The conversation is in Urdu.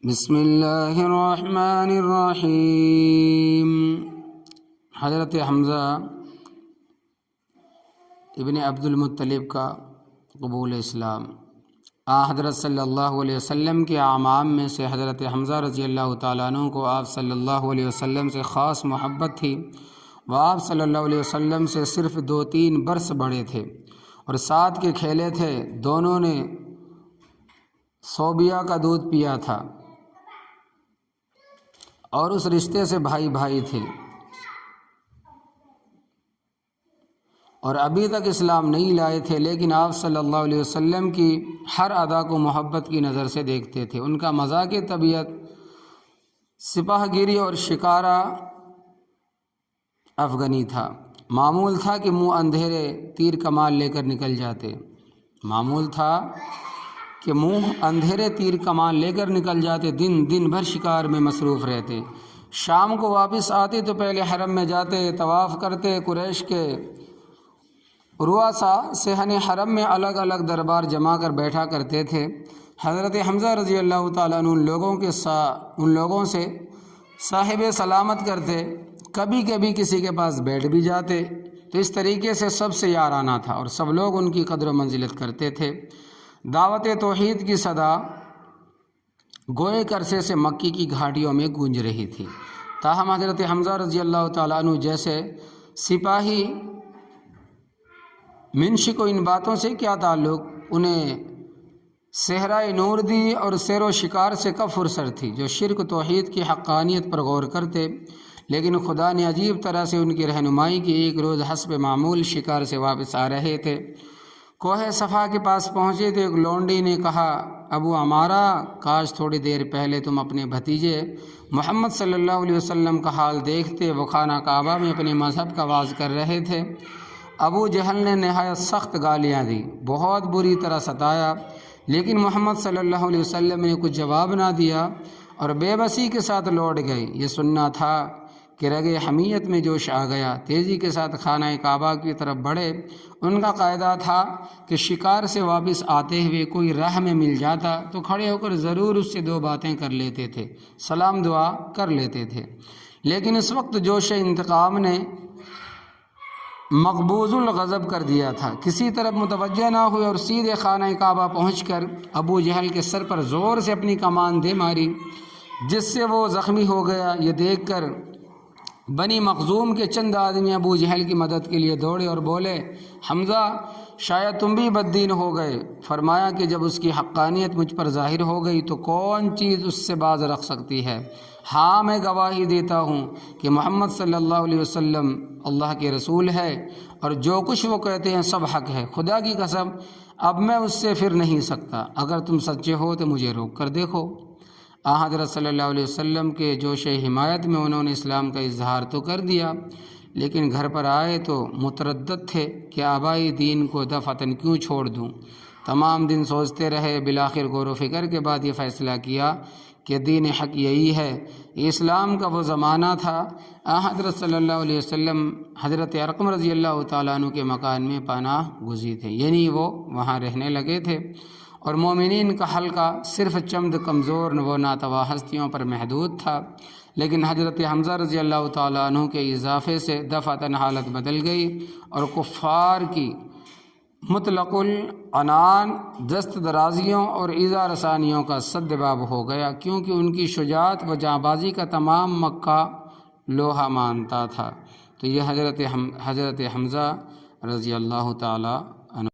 بسم اللہ الرحمن الرحیم۔ حضرت حمزہ ابن عبد المطلب کا قبول اسلام۔ حضرت صلی اللہ علیہ وسلم کے اعمام میں سے حضرت حمزہ رضی اللہ تعالیٰ عنہ کو آپ صلی اللہ علیہ وسلم سے خاص محبت تھی۔ وہ آپ صلی اللہ علیہ وسلم سے صرف 2-3 برس بڑے تھے اور ساتھ کے کھیلے تھے۔ دونوں نے صوبیہ کا دودھ پیا تھا اور اس رشتے سے بھائی بھائی تھے، اور ابھی تک اسلام نہیں لائے تھے، لیکن آپ صلی اللہ علیہ وسلم کی ہر ادا کو محبت کی نظر سے دیکھتے تھے۔ ان کا مزاج طبیعت سپاہ گیری اور شکارہ افغانی تھا۔ معمول تھا کہ منہ اندھیرے تیر کمان لے کر نکل جاتے۔ دن بھر شکار میں مصروف رہتے۔ شام کو واپس آتے تو پہلے حرم میں جاتے، طواف کرتے۔ قریش کے رؤسا صحن حرم میں الگ الگ دربار جما کر بیٹھا کرتے تھے۔ حضرت حمزہ رضی اللہ تعالیٰ عنہ ان لوگوں سے صاحب سلامت کرتے، کبھی کبھی کسی کے پاس بیٹھ بھی جاتے، تو اس طریقے سے سب سے یارانہ تھا اور سب لوگ ان کی قدر و منزلت کرتے تھے۔ دعوت توحید کی صدا گوئے عرصے سے مکی کی گھاٹیوں میں گونج رہی تھی، تاہم حضرت حمزہ رضی اللہ تعالیٰ عنہ جیسے سپاہی منشی کو ان باتوں سے کیا تعلق؟ انہیں صحرائے نور دی اور سیر و شکار سے کب فرصت تھی، جو شرک توحید کی حقانیت پر غور کرتے۔ لیکن خدا نے عجیب طرح سے ان کی رہنمائی کی۔ ایک روز حسب معمول شکار سے واپس آ رہے تھے، کوہ صفا کے پاس پہنچے تو ایک لونڈی نے کہا، ابو عمارہ، کاش تھوڑی دیر پہلے تم اپنے بھتیجے محمد صلی اللہ علیہ وسلم کا حال دیکھتے۔ وہ خانہ کعبہ میں اپنے مذہب کا واعظ کر رہے تھے۔ ابو جہل نے نہایت سخت گالیاں دی، بہت بری طرح ستایا، لیکن محمد صلی اللہ علیہ وسلم نے کچھ جواب نہ دیا اور بے بسی کے ساتھ لوٹ گئے۔ یہ سننا تھا کہ رگے حمیت میں جوش آ گیا، تیزی کے ساتھ خانہ کعبہ کی طرف بڑھے۔ ان کا قاعدہ تھا کہ شکار سے واپس آتے ہوئے کوئی راہ میں مل جاتا تو کھڑے ہو کر ضرور اس سے 2 باتیں کر لیتے تھے، سلام دعا کر لیتے تھے۔ لیکن اس وقت جوش انتقام نے مقبوض الغضب کر دیا تھا، کسی طرف متوجہ نہ ہوئے اور سیدھے خانہ کعبہ پہنچ کر ابو جہل کے سر پر زور سے اپنی کمان دے ماری، جس سے وہ زخمی ہو گیا۔ یہ دیکھ کر بنی مخزوم کے چند آدمی ابو جہل کی مدد کے لیے دوڑے اور بولے، حمزہ، شاید تم بھی بددین ہو گئے۔ فرمایا کہ جب اس کی حقانیت مجھ پر ظاہر ہو گئی تو کون چیز اس سے باز رکھ سکتی ہے؟ ہاں، میں گواہی دیتا ہوں کہ محمد صلی اللہ علیہ وسلم اللہ کے رسول ہے اور جو کچھ وہ کہتے ہیں سب حق ہے۔ خدا کی قسم، اب میں اس سے پھر نہیں سکتا۔ اگر تم سچے ہو تو مجھے روک کر دیکھو۔ حضرت صلی اللہ علیہ وسلم کے جوش حمایت میں انہوں نے اسلام کا اظہار تو کر دیا، لیکن گھر پر آئے تو متردد تھے کہ آبائی دین کو دفعتاً کیوں چھوڑ دوں۔ تمام دن سوچتے رہے، بالآخر غور و فکر کے بعد یہ فیصلہ کیا کہ دین حق یہی ہے۔ اسلام کا وہ زمانہ تھا، حضرت صلی اللہ علیہ وسلم حضرت ارقم رضی اللہ تعالیٰ عنہ کے مکان میں پناہ گزین تھے، یعنی وہ وہاں رہنے لگے تھے، اور مومنین کا حلقہ صرف چند کمزور و ناتواں ہستیوں پر محدود تھا۔ لیکن حضرت حمزہ رضی اللہ تعالیٰ عنہ کے اضافے سے دفعتاً حالت بدل گئی اور کفار کی مطلق العنان دست درازیوں اور ایذا رسانیوں کا سدباب ہو گیا، کیونکہ ان کی شجاعت و جانبازی کا تمام مکہ لوہا مانتا تھا۔ تو یہ حضرت حمزہ رضی اللہ تعالیٰ